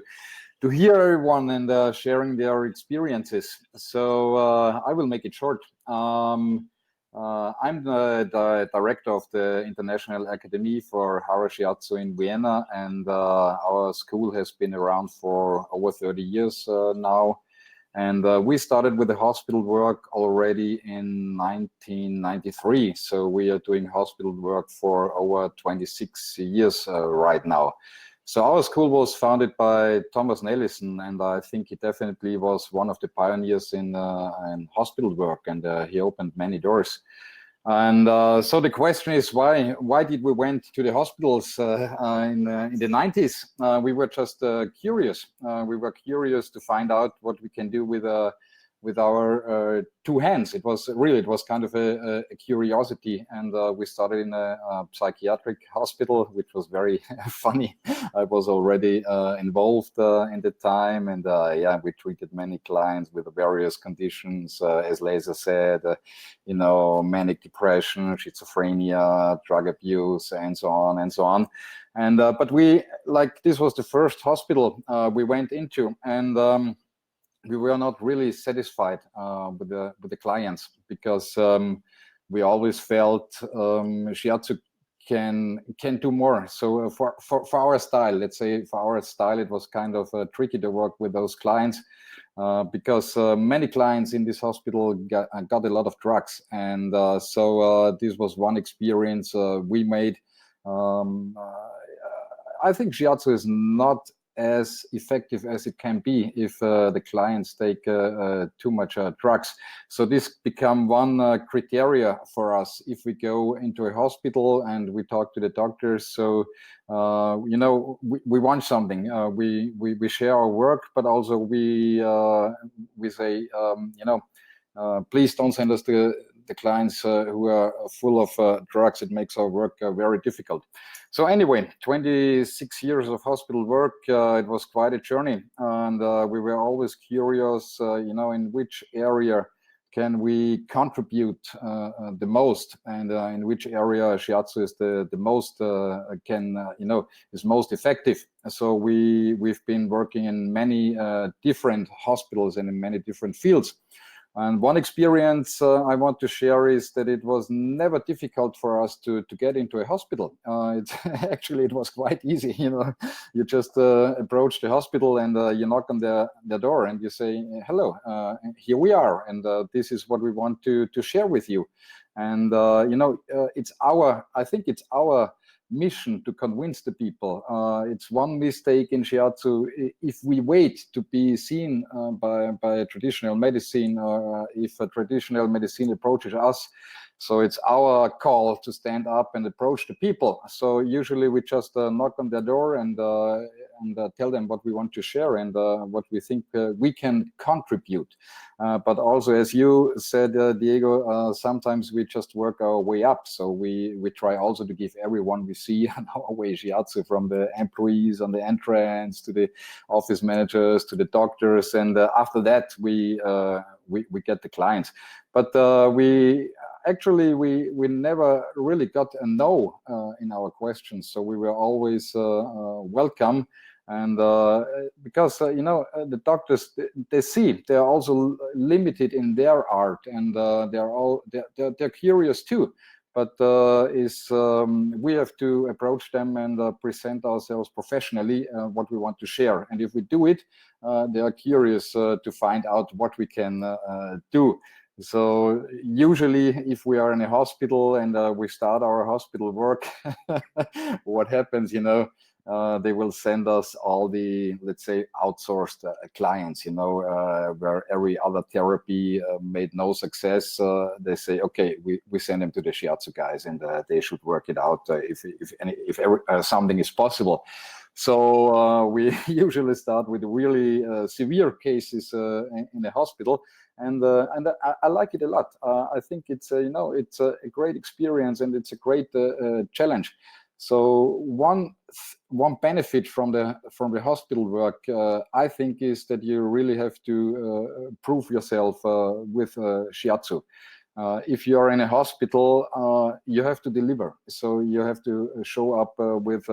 F: hear everyone and sharing their experiences. So I will make it short. I'm the director of the International Academy for Hara Shiatsu in Vienna, and our school has been around for over 30 years now. And we started with the hospital work already in 1993. So we are doing hospital work for over 26 years right now. So our school was founded by Thomas Nellison, and I think he definitely was one of the pioneers in hospital work, and he opened many doors. And so the question is, why did we went to the hospitals in the 90s? We were just curious. We were curious to find out what we can do with our two hands. It was kind of a curiosity, and we started in a psychiatric hospital, which was very funny. I was already involved in the time, and yeah, we treated many clients with various conditions, as Leisa said, you know, manic depression, schizophrenia, drug abuse, and so on and so on. And but this was the first hospital we went into, and we were not really satisfied with the clients, because we always felt Shiatsu can do more. So for our style, let's say for our style, it was kind of tricky to work with those clients because many clients in this hospital got a lot of drugs, and so this was one experience we made. I think Shiatsu is not as effective as it can be if the clients take too much drugs. So this become one criteria for us if we go into a hospital and we talk to the doctors. So you know, we want something. We share our work, but also we say, you know, please don't send us the clients who are full of drugs. It makes our work very difficult. So anyway, 26 years of hospital work, it was quite a journey, and we were always curious, you know, in which area can we contribute the most, and in which area Shiatsu is the most you know, is most effective. So we've been working in many different hospitals and in many different fields. And one experience I want to share is that it was never difficult for us to get into a hospital. Actually, it was quite easy. You know, you just approach the hospital and you knock on their door and you say, hello, here we are, and this is what we want to share with you. And you know, I think it's our mission to convince the people. It's one mistake in Shiatsu if we wait to be seen by traditional medicine, or if a traditional medicine approaches us. So it's our call to stand up and approach the people. So usually we just knock on their door and tell them what we want to share and what we think we can contribute. But also, as you said, Diego, sometimes we just work our way up. So we try also to give everyone we see on our way Shiatsu, from the employees on the entrance to the office managers to the doctors, and after that we get the clients. But we never really got a no in our questions, so we were always welcome. And because you know, the doctors, they're also limited in their art, and they're curious too. But we have to approach them and present ourselves professionally, what we want to share. And if we do it, they are curious to find out what we can do. So usually if we are in a hospital and we start our hospital work, what happens, you know, they will send us all the, let's say, outsourced clients, you know, where every other therapy made no success. They say, okay, we send them to the Shiatsu guys, and they should work it out if something is possible. So we usually start with really severe cases in the hospital, and I like it a lot. I think it's you know, it's a great experience, and it's a great challenge. So one benefit from the hospital work, I think, is that you really have to prove yourself with Shiatsu. If you are in a hospital, you have to deliver. So you have to show up with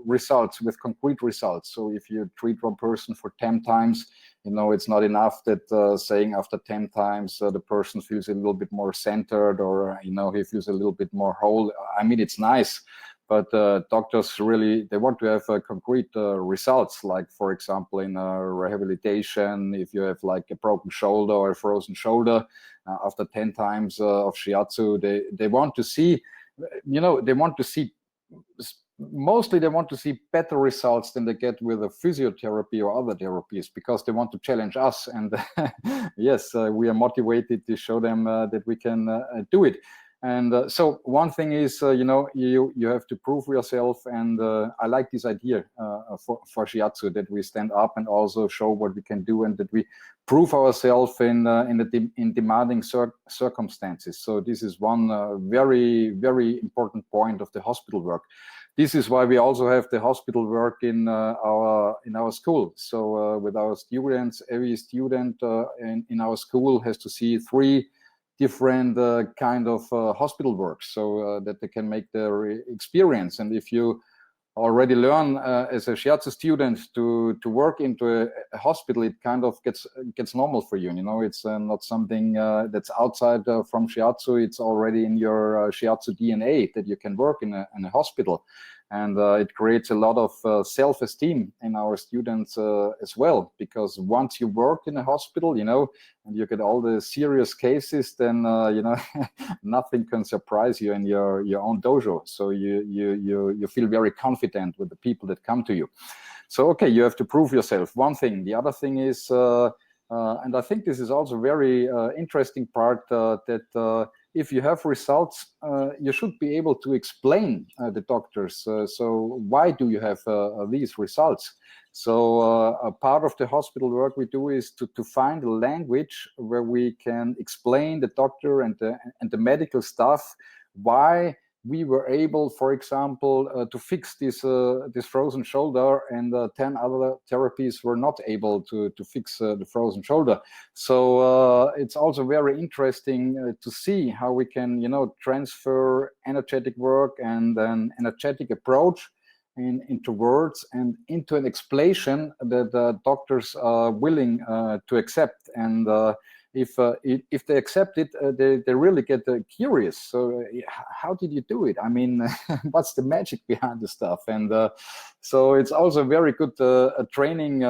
F: results, with concrete results. So if you treat one person for 10 times, you know, it's not enough that saying after 10 times the person feels a little bit more centered, or you know, he feels a little bit more whole. I mean, it's nice, but doctors really, they want to have concrete results, like for example in rehabilitation, if you have like a broken shoulder or a frozen shoulder after 10 times of shiatsu, they want to see, they want to see, mostly they want to see better results than they get with a physiotherapy or other therapies, because they want to challenge us. And yes, we are motivated to show them that we can do it. And so one thing is, you have to prove yourself. And I like this idea for shiatsu, that we stand up and also show what we can do, and that we prove ourselves in demanding circumstances. So this is one very, very important point of the hospital work. This is why we also have the hospital work in our school. So with our students, every student in our school has to see 3 different kind of hospital work, so that they can make their experience. And if you already learn as a shiatsu student to work into a hospital, it kind of gets normal for you. It's not something that's outside from shiatsu. It's already in your shiatsu DNA that you can work in a hospital. And it creates a lot of self-esteem in our students as well, because once you work in a hospital, and you get all the serious cases, then nothing can surprise you in your own dojo. So you feel very confident with the people that come to you. So okay, you have to prove yourself. One thing. The other thing is, and I think this is also a very interesting part, that if you have results, you should be able to explain the doctors. So why do you have these results? So a part of the hospital work we do is to find a language where we can explain the doctor and the medical staff why we were able, for example, to fix this frozen shoulder, and 10 other therapies were not able to fix the frozen shoulder. So it's also very interesting to see how we can, transfer energetic work and an energetic approach into words and into an explanation that the doctors are willing to accept. And if they accept it, they really get curious. So how did you do it? I mean, what's the magic behind the stuff? And so it's also very good training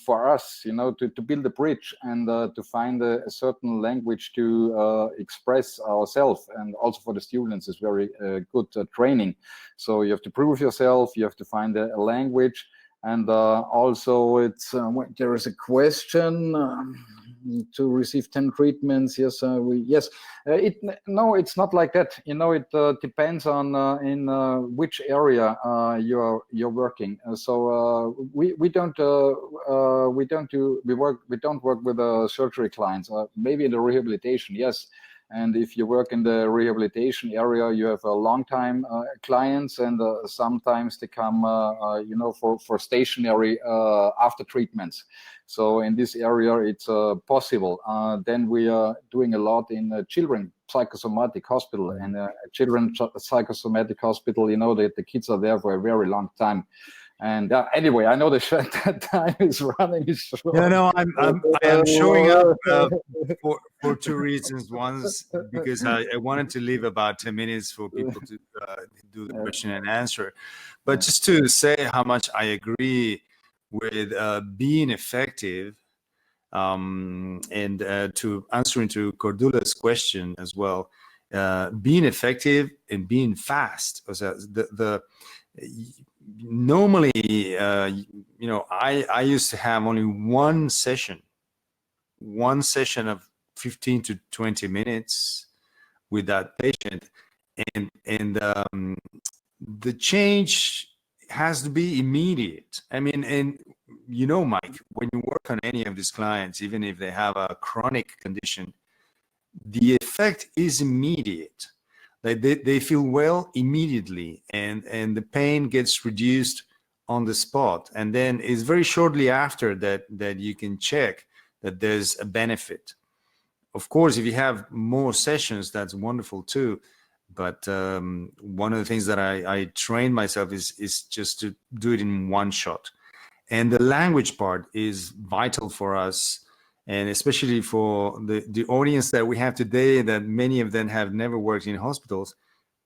F: for us, to build a bridge and to find a certain language to express ourselves. And also for the students, it's very good training. So you have to prove yourself, you have to find a language. And also it's there is a question to receive 10 treatments. Yes, yes. No, it's not like that. It depends on in which area you're working. So we don't work with surgery clients. Maybe in the rehabilitation, yes. And if you work in the rehabilitation area, you have a long time clients, and sometimes they come, for stationary after treatments. So in this area, it's possible. Then we are doing a lot in children psychosomatic hospital, and children psychosomatic hospital. That the kids are there for a very long time. And anyway, I know the time is running short.
A: No, I am showing up for 2 reasons. One is because I wanted to leave about 10 minutes for people to do the question and answer. But just to say how much I agree with being effective, and to answering to Cordula's question as well, being effective and being fast. Normally, I used to have only one session of 15 to 20 minutes with that patient, and the change has to be immediate. I mean, and Mike, when you work on any of these clients, even if they have a chronic condition, the effect is immediate. They feel well immediately, and the pain gets reduced on the spot. And then it's very shortly after that you can check that there's a benefit. Of course, if you have more sessions, that's wonderful too. But one of the things that I train myself is just to do it in one shot. And the language part is vital for us, and especially for the audience that we have today, that many of them have never worked in hospitals.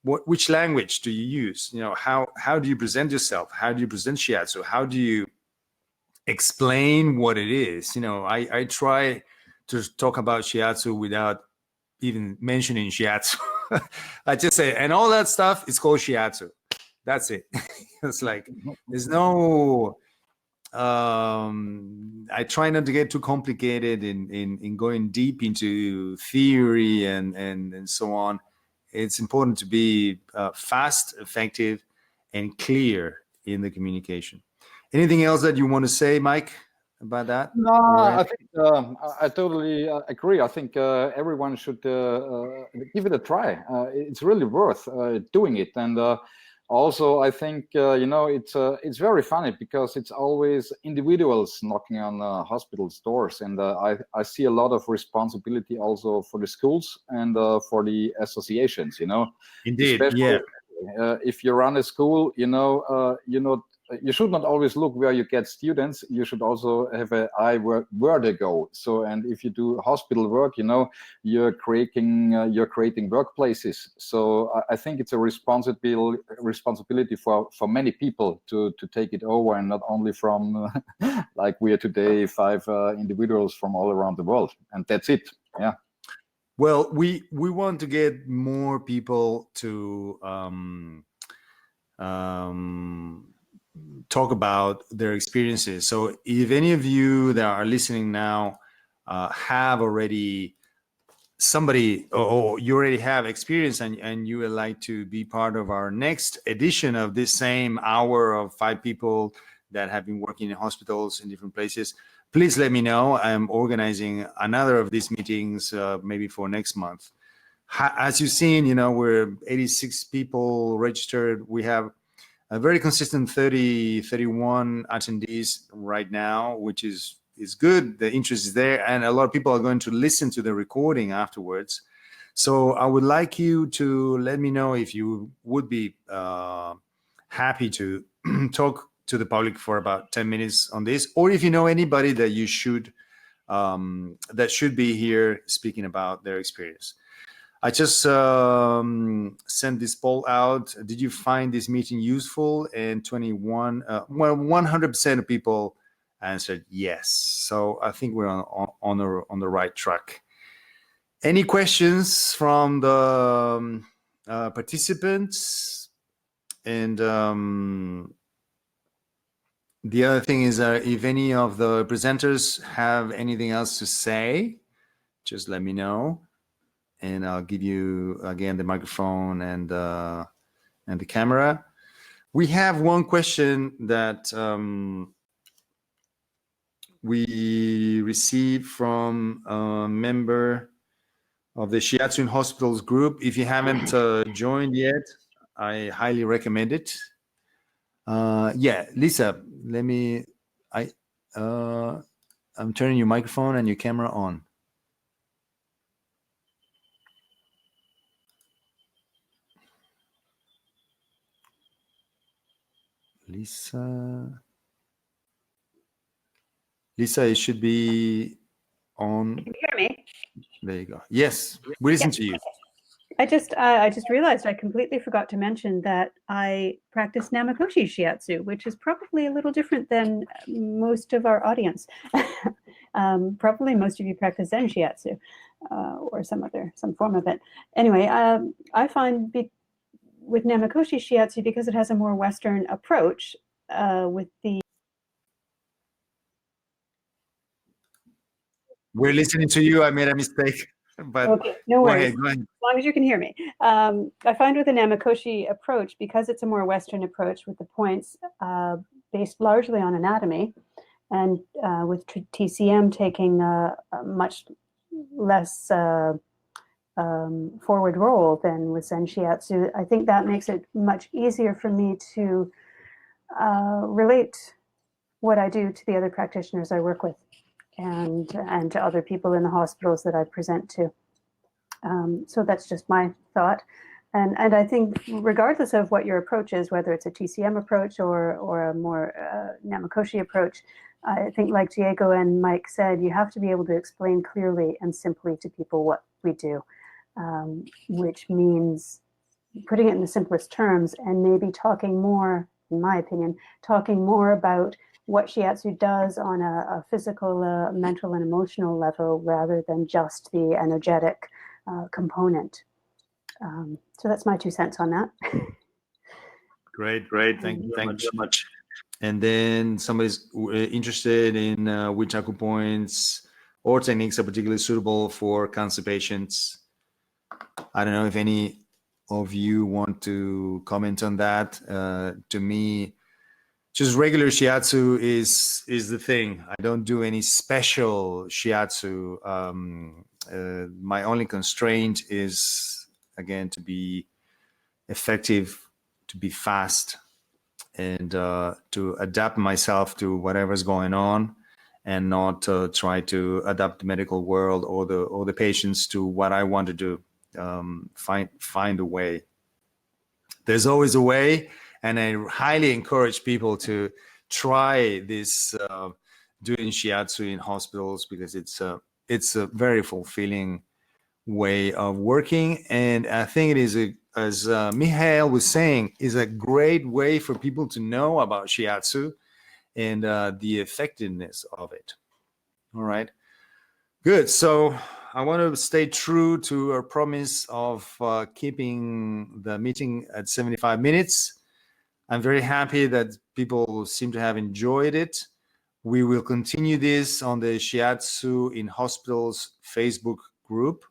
A: which language do you use? You know, how do you present yourself? How do you present Shiatsu? How do you explain what it is? You know, I try to talk about Shiatsu without even mentioning Shiatsu. I just say, and all that stuff is called Shiatsu. That's it. It's like, there's no, I try not to get too complicated in going deep into theory and so on. It's important to be fast, effective, and clear in the communication. Anything else that you want to say, Mike, about that?
F: No, I think I totally agree. I think everyone should give it a try. It's really worth doing it. And also, I think you know, it's very funny because it's always individuals knocking on hospitals' doors, and I see a lot of responsibility also for the schools and for the associations. You know,
A: Indeed,
F: especially,
A: yeah.
F: If you run a school, you know, you should not always look where you get students. You should also have an eye where they go. So, and if you do hospital work, you know, you're creating workplaces. So I think it's a responsibility for many people to take it over, and not only from like we are today, 5 individuals from all around the world, and that's it. Yeah.
A: Well, we want to get more people to talk about their experiences. So if any of you that are listening now have already somebody, or you already have experience, and you would like to be part of our next edition of this same hour of 5 people that have been working in hospitals in different places, please let me know. I'm organizing another of these meetings maybe for next month. As you've seen, you know, we're 86 people registered. We have a very consistent 31 attendees right now, which is good. The interest is there, and a lot of people are going to listen to the recording afterwards. So I would like you to let me know if you would be happy to talk to the public for about 10 minutes on this, or if you know anybody that you should that should be here speaking about their experience. I just sent this poll out. Did you find this meeting useful? And 100% of people answered yes. So I think we're on the right track. Any questions from the participants? And the other thing is, if any of the presenters have anything else to say, just let me know. And I'll give you again the microphone and the camera. We have one question that we received from a member of the Shiatsu in Hospitals group. If you haven't joined yet, I highly recommend it. Yeah, Lisa, I'm turning your microphone and your camera on. Lisa, it should be on.
D: Can you hear me?
A: There you go. Yes, we listen to you.
D: I just realized I completely forgot to mention that I practice Namakoshi Shiatsu, which is probably a little different than most of our audience. Probably most of you practice Zen Shiatsu or some form of it. Anyway, I find with Namakoshi Shiatsu, because it has a more Western approach with the...
A: We're listening to you. I made a mistake. But
D: okay, no worries.
A: Go ahead.
D: As long as you can hear me. I find with the Namakoshi approach, because it's a more Western approach with the points based largely on anatomy, and with TCM taking a much less forward role than with Zen Shiatsu, I think that makes it much easier for me to relate what I do to the other practitioners I work with, and to other people in the hospitals that I present to. So that's just my thought. And I think regardless of what your approach is, whether it's a TCM approach or a more Namakoshi approach, I think like Diego and Mike said, you have to be able to explain clearly and simply to people what we do, which means putting it in the simplest terms and maybe talking more, in my opinion, talking more about what Shiatsu does on a physical, mental, and emotional level rather than just the energetic component. So that's my 2 cents on that.
A: Great. Thank you very much. And then somebody's interested in which acupoints or techniques are particularly suitable for cancer patients. I don't know if any of you want to comment on that. To me, just regular Shiatsu is the thing. I don't do any special Shiatsu. My only constraint is, again, to be effective, to be fast, and to adapt myself to whatever's going on, and not try to adapt the medical world or the patients to what I want to do. Find a way. There's always a way, and I highly encourage people to try this doing Shiatsu in hospitals, because it's a very fulfilling way of working, and I think it is as Mihael was saying, is a great way for people to know about Shiatsu and the effectiveness of it. All right, good. So I want to stay true to our promise of keeping the meeting at 75 minutes. I'm very happy that people seem to have enjoyed it. We will continue this on the Shiatsu in Hospitals Facebook group.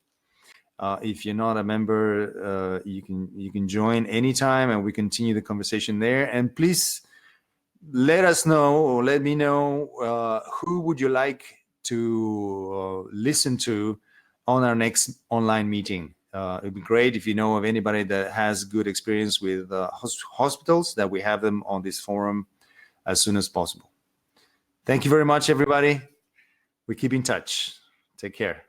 A: If you're not a member, you can join anytime, and we continue the conversation there. And please let us know, or let me know, who would you like to listen to on our next online meeting. It'd be great if you know of anybody that has good experience with hospitals, that we have them on this forum as soon as possible. Thank you very much, everybody. We keep in touch. Take care.